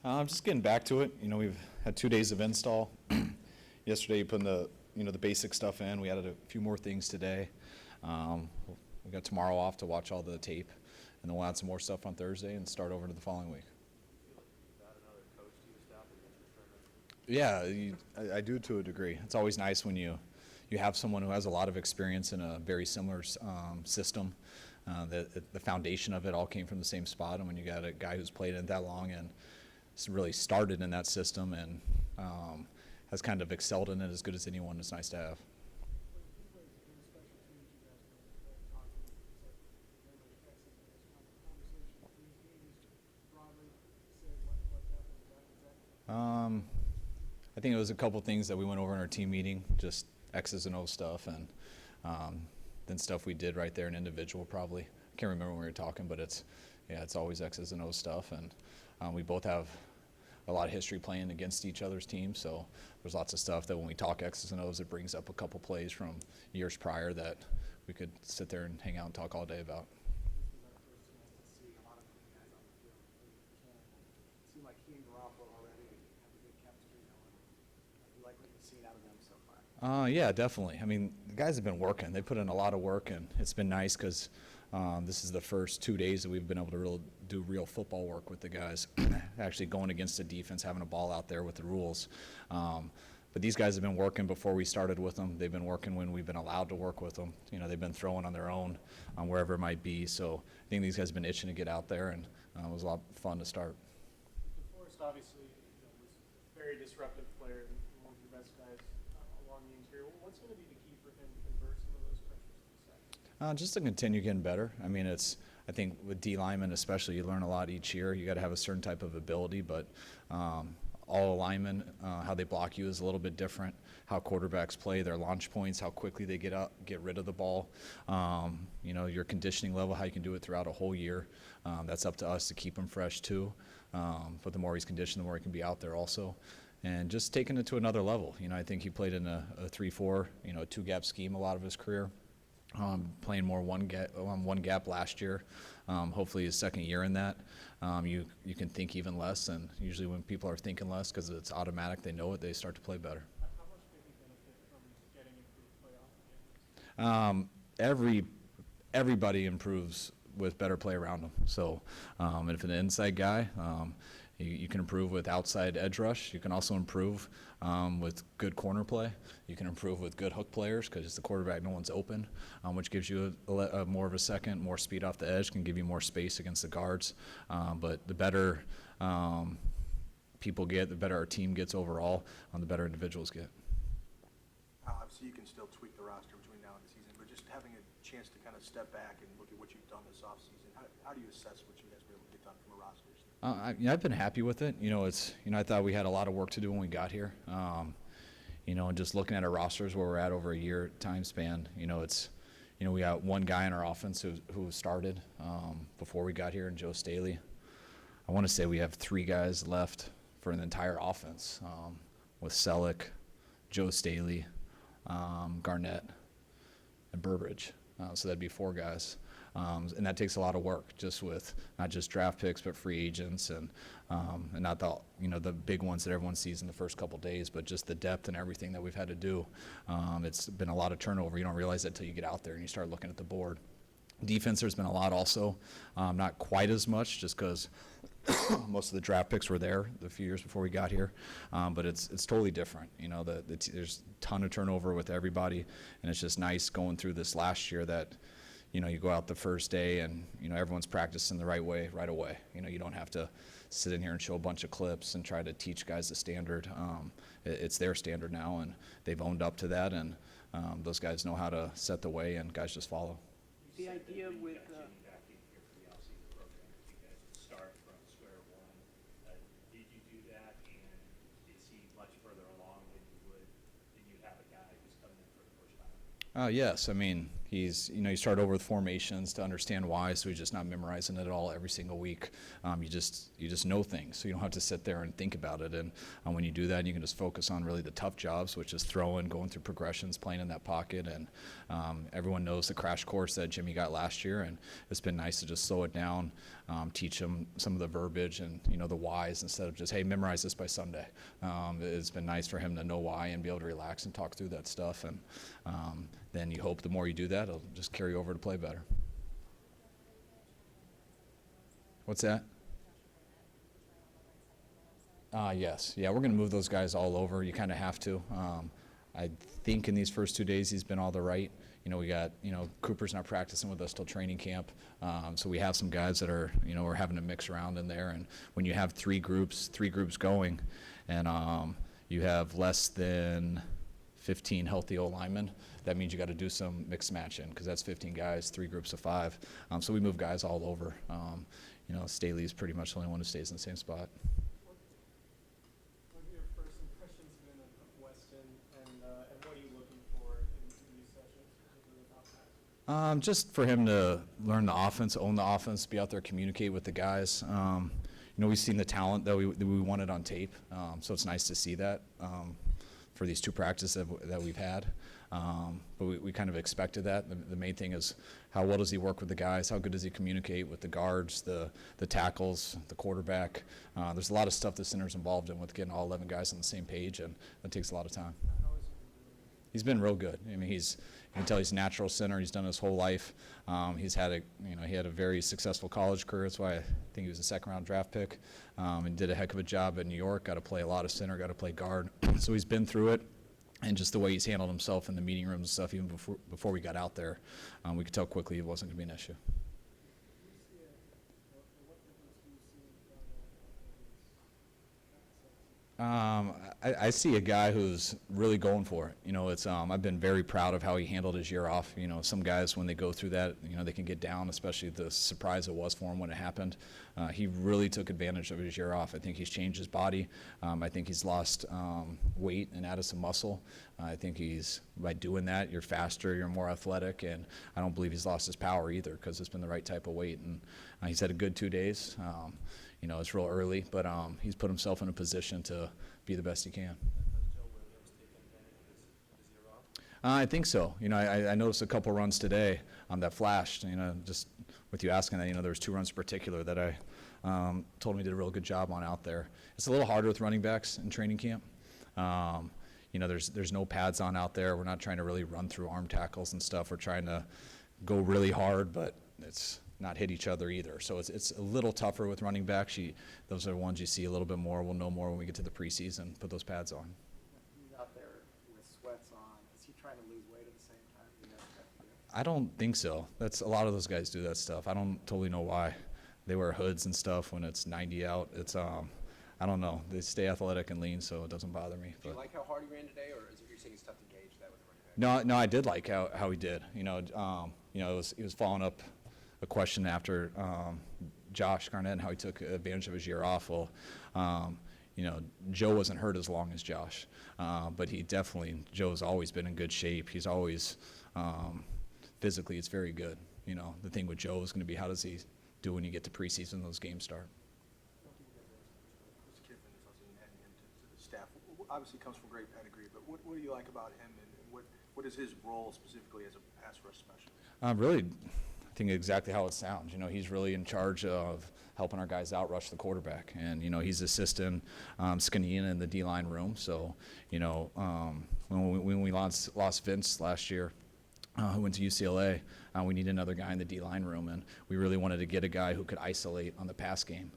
I'm just getting back to it. We've had 2 days of install. Yesterday, you put the basic stuff in. We added a few more things today. We got tomorrow off to watch all the tape, and then we'll add some more stuff on Thursday and start over to the following week. Yeah, I do to a degree. It's always nice when you have someone who has a lot of experience in a very similar system. The foundation of it all came from the same spot, and when you got a guy who's played in it that long and really started in that system and has kind of excelled in it as good as anyone, it's nice to have. I think it was a couple things that we went over in our team meeting, just X's and O's stuff, and then stuff we did right there in individual probably. I can't remember when we were talking, but it's always X's and O's stuff, and we both have a lot of history playing against each other's teams, so there's lots of stuff that when we talk X's and O's, it brings up a couple plays from years prior that we could sit there and hang out and talk all day about. It seemed like he and Garoppolo already have a good chemistry going. You like what you've seen out of them so far? Yeah, definitely. I mean, the guys have been working. They put in a lot of work, and it's been nice because this is the first 2 days that we've been able to do real football work with the guys, actually going against the defense, having a ball out there with the rules. But these guys have been working before we started with them. They've been working when we've been allowed to work with them. They've been throwing on their own, wherever it might be. So I think these guys have been itching to get out there, and it was a lot of fun to start. DeForest obviously was a very disruptive player, one of the best guys along the interior. What's going to be the key for him to convert some of those pressures to the side? Just to continue getting better. I mean, I think with D linemen especially, you learn a lot each year. You got to have a certain type of ability, but all linemen, how they block you is a little bit different. How quarterbacks play, their launch points, how quickly they get rid of the ball. Your conditioning level, how you can do it throughout a whole year. That's up to us to keep him fresh too. But the more he's conditioned, the more he can be out there also. And just taking it to another level. I think he played in a 3-4, a two-gap scheme a lot of his career. Playing more one gap last year. Hopefully his second year in that. You can think even less, and usually when people are thinking less because it's automatic, they know it, they start to play better. How much did he benefit from getting improved playoff games? Everybody improves with better play around them. So if an inside guy, you can improve with outside edge rush. You can also improve with good corner play. You can improve with good hook players because it's the quarterback, no one's open, which gives you a more of a second, more speed off the edge, can give you more space against the guards. But the better people get, the better our team gets overall, the better individuals get. Obviously, you can still tweak the roster between now and the season, but just having a chance to kind of step back and look at what you've done this offseason, how do you assess what you guys were able to get done from a roster standpoint? I've been happy with it. I thought we had a lot of work to do when we got here. And just looking at our rosters where we're at over a year time span, we got one guy in our offense who started before we got here, and Joe Staley. I want to say we have 3 guys left for an entire offense with Selleck, Joe Staley, Garnett, and Burbridge. So that'd be 4 guys. And that takes a lot of work, just with not just draft picks, but free agents and not the big ones that everyone sees in the first couple days, but just the depth and everything that we've had to do. It's been a lot of turnover. You don't realize that until you get out there and you start looking at the board. Defense, there's been a lot also, not quite as much, just because most of the draft picks were there the few years before we got here, but it's totally different. There's a ton of turnover with everybody, and it's just nice going through this last year that you go out the first day and everyone's practicing the right way right away. You don't have to sit in here and show a bunch of clips and try to teach guys the standard. It's their standard now, and they've owned up to that, and those guys know how to set the way, and guys just follow. The idea with Start from square one. Did you do that, and is he much further along than you'd have a guy who's coming in for the first time? Yes, I mean you start over with formations to understand why, so you're just not memorizing it all every single week. You just know things, so you don't have to sit there and think about it. And when you do that, you can just focus on really the tough jobs, which is throwing, going through progressions, playing in that pocket. And everyone knows the crash course that Jimmy got last year, and it's been nice to just slow it down teach them some of the verbiage and, the whys instead of just, hey, memorize this by Sunday. It's been nice for him to know why and be able to relax and talk through that stuff. And then you hope the more you do that, it'll just carry over to play better. What's that? Yes. Yeah, we're going to move those guys all over. You kind of have to. I think in these first 2 days he's been all the right. We got, Cooper's not practicing with us till training camp. So we have some guys that are, we're having to mix around in there. And when you have three groups going, and you have less than 15 healthy O-linemen, that means you got to do some mix matching because that's 15 guys, 3 groups of 5. So we move guys all over. Staley's pretty much the only one who stays in the same spot. What have your first impressions been of Weston, and what are you looking for in these sessions with the top guys? Just for him to learn the offense, own the offense, be out there, communicate with the guys. We've seen the talent that we wanted on tape, so it's nice to see that for these 2 practices that we've had. But we kind of expected that. The main thing is how well does he work with the guys? How good does he communicate with the guards, the tackles, the quarterback? There's a lot of stuff the center's involved in with getting all 11 guys on the same page, and that takes a lot of time. He's been real good. I mean, you can tell he's a natural center. He's done his whole life. He's had he had a very successful college career. That's why I think he was a second-round draft pick, and did a heck of a job in New York. Got to play a lot of center. Got to play guard. So he's been through it. And just the way he's handled himself in the meeting rooms and stuff, even before we got out there, we could tell quickly it wasn't going to be an issue. I see a guy who's really going for it. I've been very proud of how he handled his year off. Some guys, when they go through that, they can get down, especially the surprise it was for him when it happened. He really took advantage of his year off. I think he's changed his body. I think he's lost weight and added some muscle. I think by doing that, you're faster, you're more athletic, and I don't believe he's lost his power either because it's been the right type of weight. And he's had a good 2 days. It's real early, but he's put himself in a position to be the best he can. I think so. I noticed a couple runs today that flashed. Just with you asking that, there was 2 runs in particular that I told him he did a real good job on out there. It's a little harder with running backs in training camp. There's no pads on out there. We're not trying to really run through arm tackles and stuff. We're trying to go really hard, but it's not hit each other either. So it's a little tougher with running backs. Those are the ones you see a little bit more. We'll know more when we get to the preseason, put those pads on. He's out there with sweats on. Is he trying to lose weight at the same time? Do you know what that is? I don't think so. A lot of those guys do that stuff. I don't totally know why. They wear hoods and stuff when it's 90 out. I don't know. They stay athletic and lean, so it doesn't bother me. Do you like how hard he ran today, or is it you're saying it's tough to gauge that with a running back? No, I did like how he did. He was following up a question after Josh Garnett and how he took advantage of his year off. Well, Joe wasn't hurt as long as Josh, but Joe's always been in good shape. He's always physically, it's very good. The thing with Joe is going to be how does he do when you get to preseason and those games start. Coach Kiffin is also adding him to the staff. Obviously comes from great pedigree, but what do you like about him, and what is his role specifically as a pass rush specialist? Really, I think exactly how it sounds. He's really in charge of helping our guys out rush the quarterback, and he's assisting Shanahan in the D-line room. So when we lost Vince last year, who went to UCLA, we need another guy in the D-line room, and we really wanted to get a guy who could isolate on the pass game.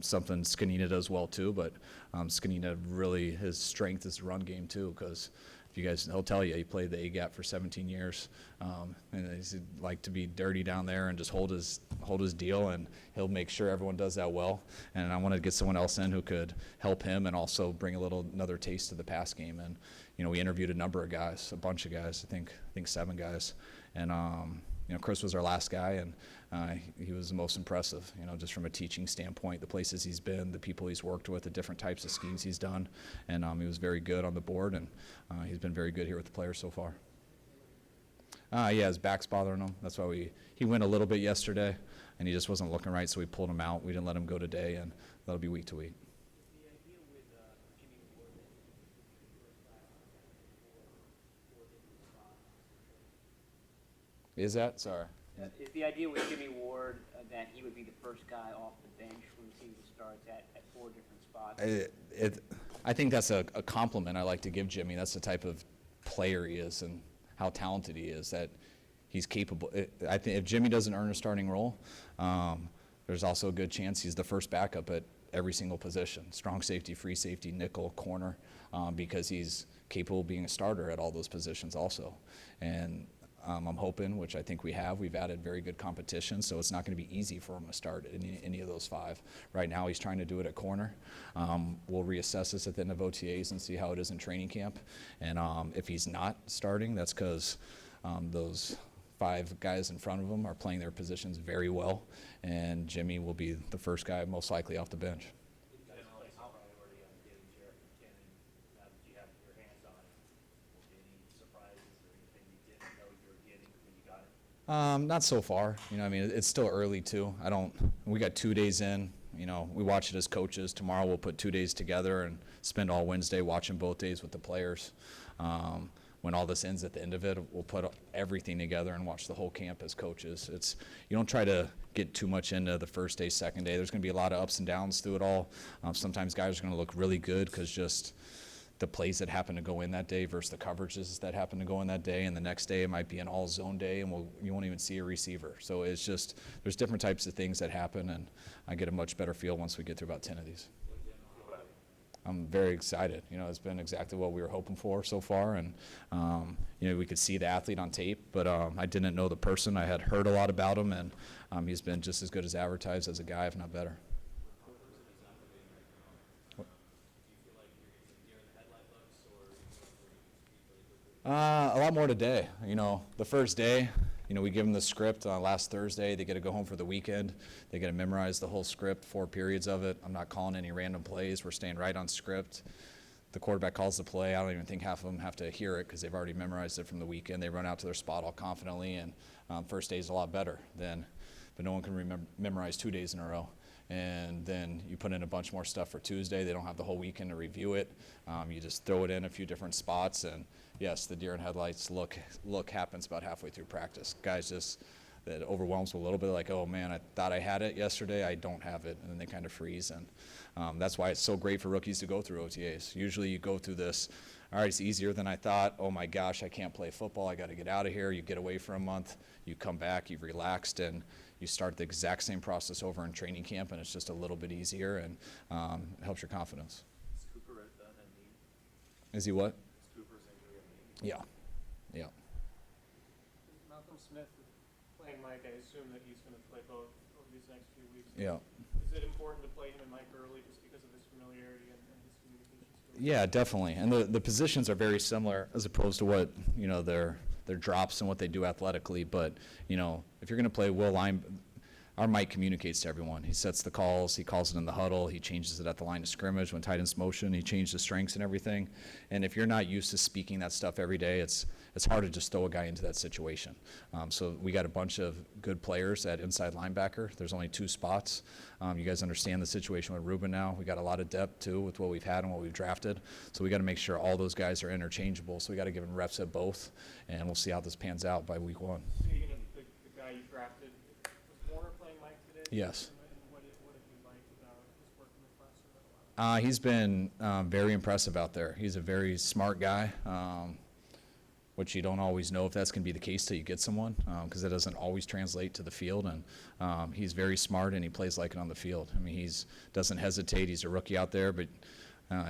Something Shanahan does well too, but Shanahan really, his strength is the run game too, because he'll tell you, he played the A-gap for 17 years, and he's like to be dirty down there and just hold his deal, and he'll make sure everyone does that well. And I wanted to get someone else in who could help him and also bring another taste to the pass game. And we interviewed a bunch of guys, I think 7 guys, and Chris was our last guy, and he was the most impressive, just from a teaching standpoint, the places he's been, the people he's worked with, the different types of schemes he's done, and he was very good on the board, and he's been very good here with the players so far. Yeah, his back's bothering him. That's why he went a little bit yesterday, and he just wasn't looking right, so we pulled him out. We didn't let him go today, and that'll be week to week. Is that? Sorry. Is the idea with Jimmy Ward that he would be the first guy off the bench when the season starts at 4 different spots? I think that's a compliment I like to give Jimmy. That's the type of player he is and how talented he is, that he's capable. I think if Jimmy doesn't earn a starting role, there's also a good chance he's the first backup at every single position, strong safety, free safety, nickel, corner, because he's capable of being a starter at all those positions also. And I'm hoping, which I think we've added very good competition, so it's not going to be easy for him to start any of those 5. Right now he's trying to do it at corner. We'll reassess this at the end of OTAs and see how it is in training camp. And if he's not starting, that's because those 5 guys in front of him are playing their positions very well, and Jimmy will be the first guy most likely off the bench. You guys place a priority on getting Jarrett McKinnon now that you have your hands on it. Any surprises or anything you didn't know you were getting when you got it? Not so far. I mean, it's still early too. We got 2 days in. We watch it as coaches. Tomorrow we'll put 2 days together and spend all Wednesday watching both days with the players. When all this ends at the end of it, we'll put everything together and watch the whole camp as coaches. You don't try to get too much into the first day, second day. There's going to be a lot of ups and downs through it all. Sometimes guys are going to look really good because just the plays that happen to go in that day versus the coverages that happen to go in that day, and the next day it might be an all zone day and you won't even see a receiver. So it's just, there's different types of things that happen, and I get a much better feel once we get through about 10 of these. I'm very excited. It's been exactly what we were hoping for so far, and we could see the athlete on tape, but I didn't know the person. I had heard a lot about him, and he's been just as good as advertised as a guy, if not better. A lot more today. The first day, we give them the script last Thursday. They get to go home for the weekend. They get to memorize the whole script, 4 periods of it. I'm not calling any random plays. We're staying right on script. The quarterback calls the play. I don't even think half of them have to hear it because they've already memorized it from the weekend. They run out to their spot all confidently, and first day is a lot better but no one can memorize 2 days in a row. And then you put in a bunch more stuff for Tuesday. They don't have the whole weekend to review it. You just throw it in a few different spots, and yes, the deer in headlights look happens about halfway through practice. Guys just, that overwhelms them a little bit, like, oh man, I thought I had it yesterday, I don't have it, and then they kind of freeze. And that's why it's so great for rookies to go through OTAs. Usually you go through this, all right, it's easier than I thought. Oh my gosh, I can't play football. I got to get out of here. You get away for a month. You come back. You've relaxed, and you start the exact same process over in training camp, and it's just a little bit easier, and it helps your confidence. Is Cooper done in knee? Is he what? Is Cooper's injury a knee? Yeah. Malcolm Smith playing Mike, I assume that he's going to play both over these next few weeks. Yeah. Is it important to play him and Mike early just because of his familiarity and his communication skills? Yeah, definitely. And the positions are very similar as opposed to what, their drops and what they do athletically. But, if you're going to play our Mike communicates to everyone. He sets the calls. He calls it in the huddle. He changes it at the line of scrimmage when tight end's motion. He changes the strengths and everything. And if you're not used to speaking that stuff every day, it's hard to just throw a guy into that situation. So we got a bunch of good players at inside linebacker. There's only 2 spots. You guys understand the situation with Ruben now. We got a lot of depth, too, with what we've had and what we've drafted. So we got to make sure all those guys are interchangeable. So we got to give them reps at both, and we'll see how this pans out by week 1. Speaking of the guy you drafted, was Warner playing Mike today? Yes. And what did you like about his work in the classroom? He's been very impressive out there. He's a very smart guy, which you don't always know if that's going to be the case till you get someone, because it doesn't always translate to the field. And he's very smart, and he plays like it on the field. I mean, doesn't hesitate. He's a rookie out there, but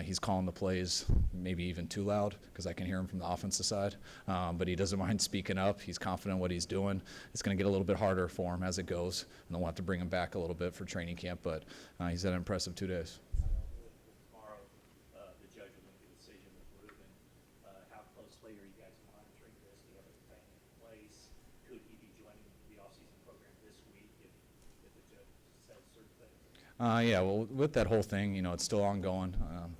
he's calling the plays maybe even too loud because I can hear him from the offensive side. But he doesn't mind speaking up. He's confident in what he's doing. It's going to get a little bit harder for him as it goes, and then we'll have to bring him back a little bit for training camp. But he's had an impressive 2 days. Tomorrow, the judge will make a decision with Ruben. How closely are you guys monitoring this? Do you have a plan in place? Could he be joining the offseason program this week if the judge says certain things? Yeah, well, with that whole thing, it's still ongoing.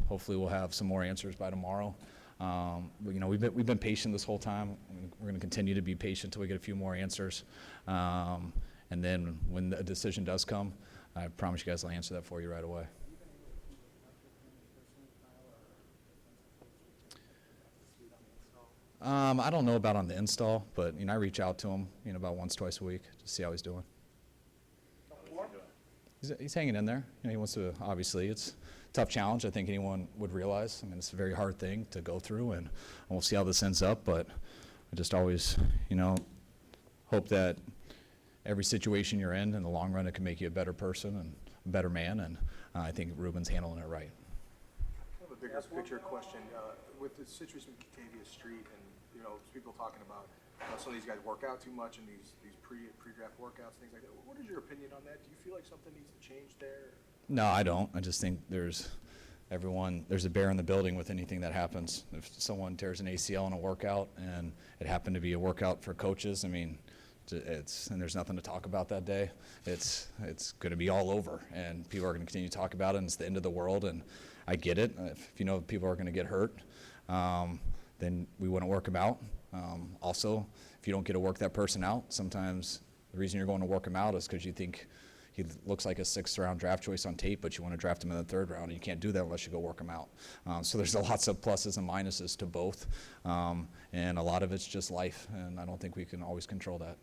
Hopefully we'll have some more answers by tomorrow. But, we've been patient this whole time. We're going to continue to be patient until we get a few more answers. And then when the decision does come, I promise you guys I'll answer that for you right away. I don't know about on the install, but I reach out to him, about once, twice a week to see how he's doing. He's hanging in there. He wants to. Obviously, it's a tough challenge. I think anyone would realize. It's a very hard thing to go through, and we'll see how this ends up. But I just always, hope that every situation you're in the long run, it can make you a better person and a better man. And I think Ruben's handling it right. I have a bigger picture question. With the situation with Catavia Street and, people talking about some of these guys work out too much and these pre-draft workouts, things like that. What is your opinion on that? Do you feel like something needs to change there? No, I don't. I just think there's a bear in the building with anything that happens. If someone tears an ACL in a workout and it happened to be a workout for coaches, and there's nothing to talk about that day. It's going to be all over, and people are going to continue to talk about it, and it's the end of the world, and I get it. If people are going to get hurt, then we wouldn't work them out. Also, if you don't get to work that person out, sometimes the reason you're going to work him out is because you think he looks like a 6th-round draft choice on tape, but you want to draft him in the 3rd round, and you can't do that unless you go work him out. So there's lots of pluses and minuses to both, and a lot of it's just life, and I don't think we can always control that.